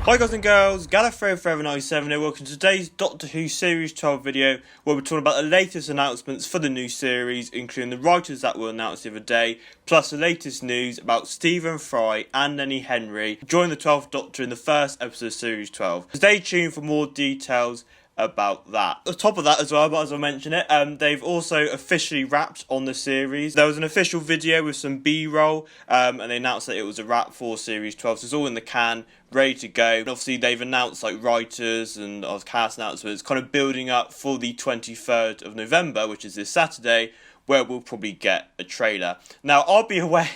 Hi guys and girls, Gallifrey Forever 97 here. Welcome to today's Doctor Who Series 12 video where we're talking about the latest announcements for the new series, including the writers that were announced the other day, plus the latest news about Stephen Fry and Lenny Henry joining the 12th Doctor in the first episode of Series 12. Stay tuned for more details about that. On top of that as well, but as I mentioned it, they've also officially wrapped on the series. There was an official video with some B-roll, and they announced that it was a wrap for Series 12, so it's all in the can, ready to go. And obviously they've announced like writers and cast announcements, kind of building up for the 23rd of November, which is this Saturday, where we'll probably get a trailer. Now, I'll be away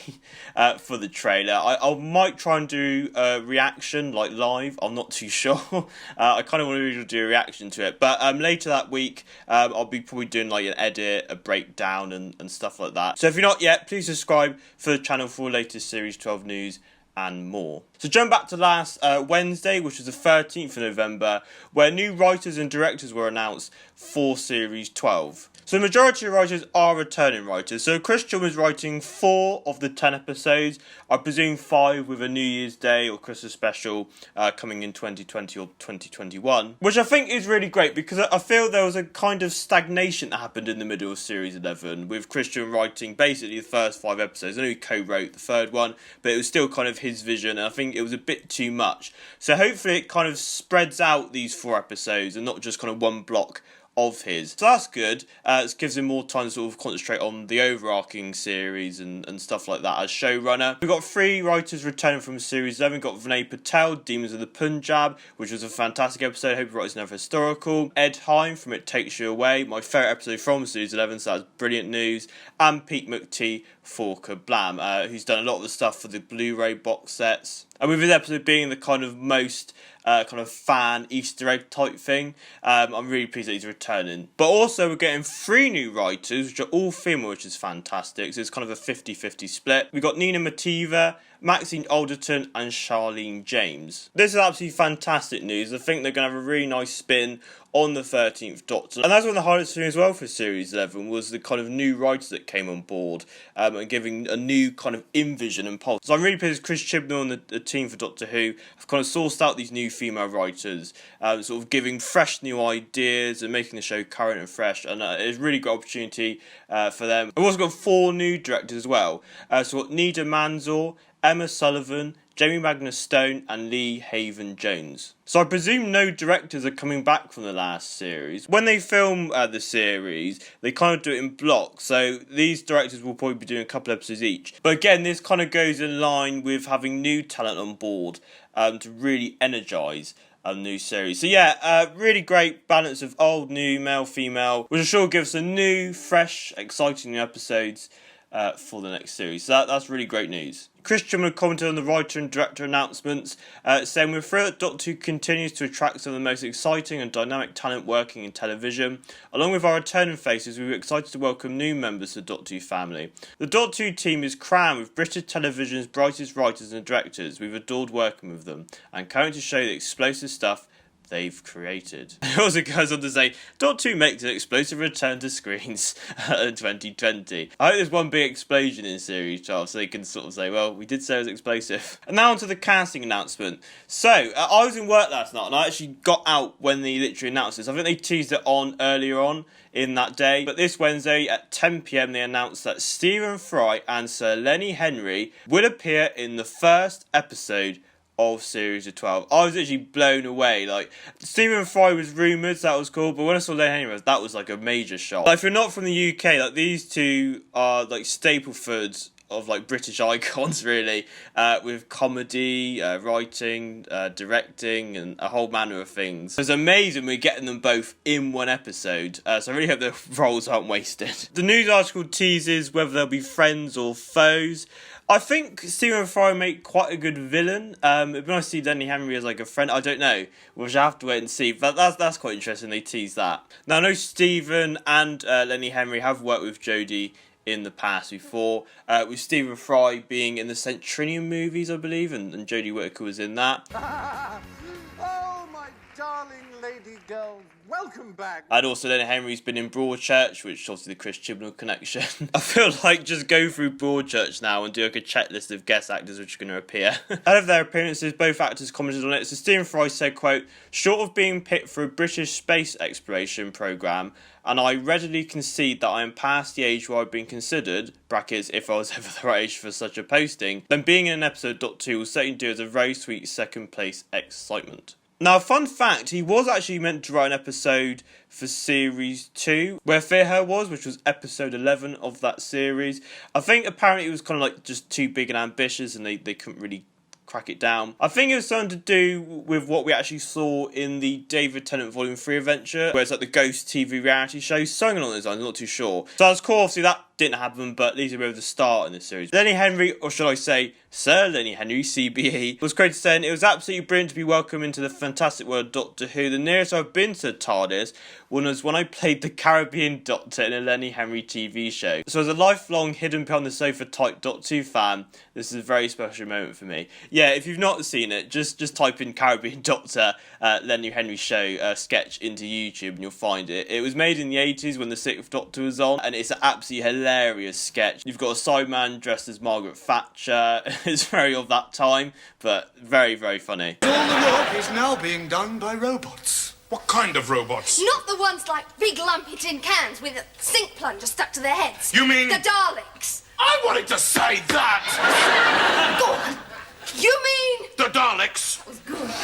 for the trailer. I might try and do a reaction, like live. I'm not too sure. I kind of want to do a reaction to it. But later that week, I'll be probably doing like an edit, a breakdown, and stuff like that. So if you're not yet, please subscribe for the channel for latest Series 12 news and more. So jump back to last Wednesday, which was the 13th of November, where new writers and directors were announced for Series 12. So the majority of writers are returning writers. So Christian was writing 4 of the 10 episodes. I presume 5 with a New Year's Day or Christmas special coming in 2020 or 2021. Which I think is really great because I feel there was a kind of stagnation that happened in the middle of Series 11 with Christian writing basically the first 5 episodes. I know he co-wrote the third one, but it was still kind of his vision, and I think it was a bit too much. So hopefully it kind of spreads out these 4 episodes and not just kind of one block of his. So that's good. It gives him more time to sort of concentrate on the overarching series and stuff like that as showrunner. We've got 3 writers returning from Series 11. We've got Vinay Patel, Demons of the Punjab, which was a fantastic episode. I hope he writes another historical. Ed Hine from It Takes You Away, my favourite episode from Series 11, so that's brilliant news. And Pete McTee for Kablam, who's done a lot of the stuff for the Blu-ray box sets. And with his episode being the kind of most kind of fan Easter egg type thing, I'm really pleased that he's returning. But also we're getting 3 new writers, which are all female, which is fantastic. So it's kind of a 50-50 split. We've got Nina Mativa, Maxine Alderton and Charlene James. This is absolutely fantastic news. I think they're going to have a really nice spin on the 13th Doctor. And that's one of the highlights for me as well for Series 11 was the kind of new writers that came on board and giving a new kind of in-vision and pulse. So I'm really pleased Chris Chibnall and the team for Doctor Who have kind of sourced out these new female writers, sort of giving fresh new ideas and making the show current and fresh, and it's a really good opportunity for them. We've also got 4 new directors as well. So we've got Nida Manzoor, Emma Sullivan, Jamie Magnus Stone and Lee Haven Jones. So I presume no directors are coming back from the last series. When they film the series, they kind of do it in blocks. So these directors will probably be doing a couple episodes each. But again, this kind of goes in line with having new talent on board to really energise a new series. So yeah, really great balance of old, new, male, female, which I'm sure will give us a new, fresh, exciting new episodes for the next series. So that's really great news. Christian would commented on the writer and director announcements, saying we're thrilled that Doctor Who continues to attract some of the most exciting and dynamic talent working in television. Along with our returning faces, we were excited to welcome new members to the Doctor Who family. The Doctor Who team is crammed with British television's brightest writers and directors. We've adored working with them and currently to show the explosive stuff they've created. It also goes on to say, Doctor Who makes an explosive return to screens in 2020. I hope there's one big explosion in Series 12 so they can sort of say, well, we did say it was explosive. And now onto the casting announcement. So, I was in work last night and I actually got out when they literally announced this. I think they teased it on earlier on in that day. But this Wednesday at 10 PM they announced that Stephen Fry and Sir Lenny Henry will appear in the first episode of Series of 12. I was actually blown away. Like, Stephen Fry was rumoured, so that was cool, but when I saw Lenny Henry, that was like a major shock. Like, if you're not from the UK, like these two are like staple foods of like British icons really, with comedy, writing, directing and a whole manner of things. It's amazing we're getting them both in one episode, so I really hope their roles aren't wasted. The news article teases whether they'll be friends or foes. I think Stephen Fry make quite a good villain. It'd be nice to see Lenny Henry as like a friend. I don't know. We'll just have to wait and see. But that's quite interesting. They tease that. Now I know Stephen and Lenny Henry have worked with Jodie in the past before, with Stephen Fry being in the Centurion movies, I believe, and Jodie Whittaker was in that. Oh, my darling lady lucky girls, welcome back. And also Lenny Henry's been in Broadchurch, which is obviously the Chris Chibnall connection. I feel like just go through Broadchurch now and do like a checklist of guest actors which are going to appear. Out of their appearances, both actors commented on it. So Stephen Fry said, quote, "Short of being picked for a British space exploration programme, and I readily concede that I am past the age where I've been considered, brackets, if I was ever the right age for such a posting, then being in an episode of Doctor Who will certainly do as a very sweet second place excitement." Now, fun fact, he was actually meant to write an episode for Series 2, where Fear Her was, which was episode 11 of that series. I think apparently it was kind of like just too big and ambitious and they couldn't really crack it down. I think it was something to do with what we actually saw in the David Tennant Volume 3 adventure, where it's like the Ghost TV reality show, something along those lines, I'm not too sure. So I was cool, obviously that didn't happen, but at least we were the start in this series. Lenny Henry, or should I say Sir Lenny Henry, CBE, was quoted saying, "It was absolutely brilliant to be welcomed into the fantastic world of Doctor Who. The nearest I've been to the TARDIS was when I played the Caribbean Doctor in a Lenny Henry TV show. So as a lifelong hidden behind the sofa type Doctor Who fan, this is a very special moment for me." Yeah, if you've not seen it, just type in Caribbean Doctor Lenny Henry show sketch into YouTube and you'll find it. It was made in the 80s when the 6th Doctor was on, and it's an absolutely hilarious sketch. You've got a sideman dressed as Margaret Thatcher. It's very of that time, but very, very funny. All the work is now being done by robots. What kind of robots? Not the ones like big lumpy tin cans with a sink plunger stuck to their heads. You mean... the Daleks. I wanted to say that! Go on. You mean... The Daleks!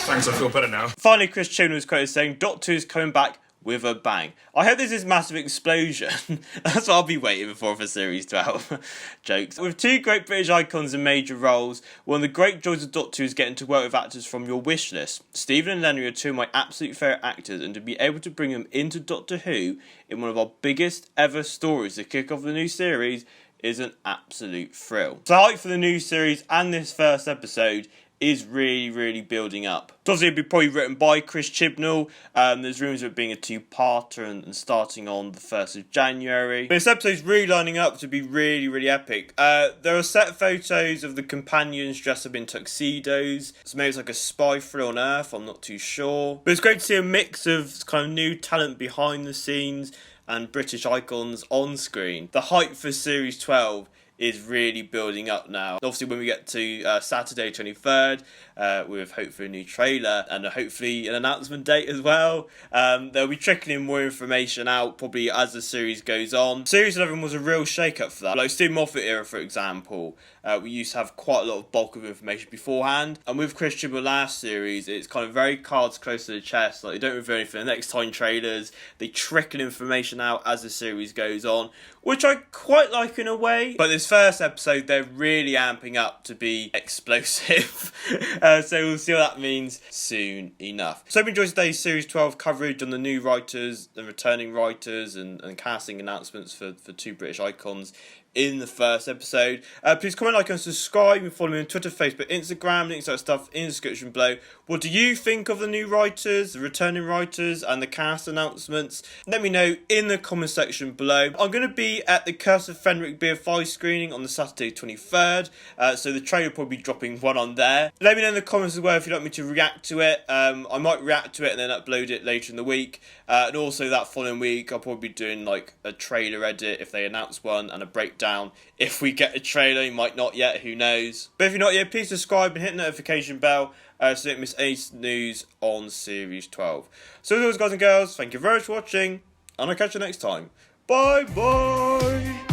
Thanks, I feel better now. Finally, Chris Chibnall was quoted saying, "Doctor Who's coming back with a bang." I hope there's this massive explosion. That's what I'll be waiting for Series 12. Jokes. With two great British icons in major roles, one of the great joys of Doctor Who is getting to work with actors from your wish list. Stephen and Lenny are two of my absolute favourite actors, and to be able to bring them into Doctor Who in one of our biggest ever stories to kick off the new series is an absolute thrill. So hype for the new series and this first episode is really, really building up. So obviously it'll be probably written by Chris Chibnall. There's rumours of it being a two-parter and starting on the 1st of January. But this episode's really lining up to be really, really epic. There are set photos of the companions dressed up in tuxedos. So maybe it's like a spy thriller on Earth, I'm not too sure. But it's great to see a mix of kind of new talent behind the scenes and British icons on screen. The hype for Series 12 is really building up now. Obviously when we get to Saturday 23rd, with hopefully a new trailer and hopefully an announcement date as well, they'll be trickling more information out probably as the series goes on. Series 11 was a real shake-up for that. Like Steve Moffat era, for example, we used to have quite a lot of bulk of information beforehand, and with Chris Chibnall last series, it's kind of very cards close to the chest. Like they don't reveal anything in the next time trailers, they trickle information out as the series goes on, which I quite like in a way. But this first episode, they're really amping up to be explosive. So we'll see what that means soon enough. So hope you enjoyed today's Series 12 coverage on the new writers and returning writers and casting announcements for two British icons in the first episode. Please comment, like and subscribe, and follow me on Twitter, Facebook, Instagram, links to that stuff in the description below. What do you think of the new writers, the returning writers, and the cast announcements? Let me know in the comment section below. I'm going to be at the Curse of Fenric Beer 5 screening on the Saturday 23rd, so the trailer will probably be dropping one on there. Let me know in the comments as well if you'd like me to react to it. I might react to it and then upload it later in the week, and also that following week I'll probably be doing like a trailer edit if they announce one, and a breakdown if we get a trailer. You might not yet, who knows. But if you're not yet, please subscribe and hit the notification bell so you don't miss any news on Series 12. So as always, guys and girls, thank you very much for watching, and I'll catch you next time. Bye bye.